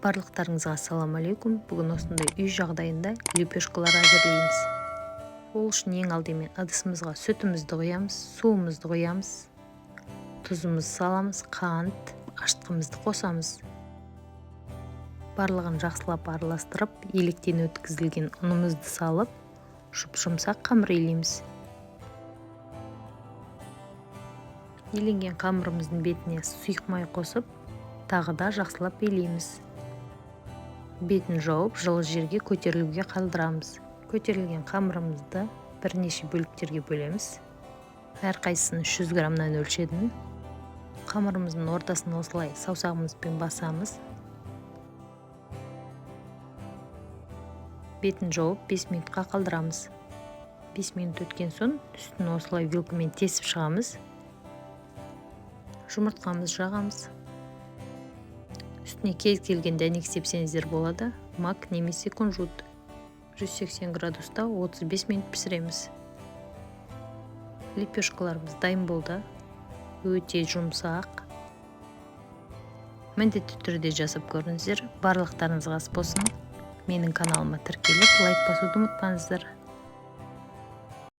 Барлықтарыңызға ассаламу алейкум. Бүгін осындай үй жағдайында лепешкалар әзірлейміз. Ол үшін ең алдымен ыдысымызға сүтімізді құямыз, суымызды құямыз, тұзымызды саламыз, қант, ашытқымызды қосамыз. Барлығын жақсылап араластырып, електен өткізілген ұнымызды салып, жұп-жұмсақ қамыр илейміз. Иленген қамырымыздың бетіне сұйық май қосып, тағы да жақсылап илейміз. Бетін жауып, жылы жерге көтерілуге қалдырамыз. Көтерілген қамырымызды бірнеше бөліктерге бөлеміз. Әрқайсысын 300 граммнан өлшедім. Қамырымыздың ортасын осылай саусағымызбен басамыз. Бетін жауып 5 минутқа қалдырамыз. 5 минут өткен соң үстін осылай вилкамен тесіп шығамыз. Жұмыртқамыз жағамыз. Үстіне кез келген дәнек сепсеңіздер болады. Мак немесе кунжут. 180 градуста 35 минут пісіреміз. Лепешкаларымыз дайын болды. Өте жұмсақ. Міндетті түрде жасап көріңіздер. Барлықтарыңызға ас болсын. Менің каналыма тіркеліп, лайк басуды ұмытпаңыздар.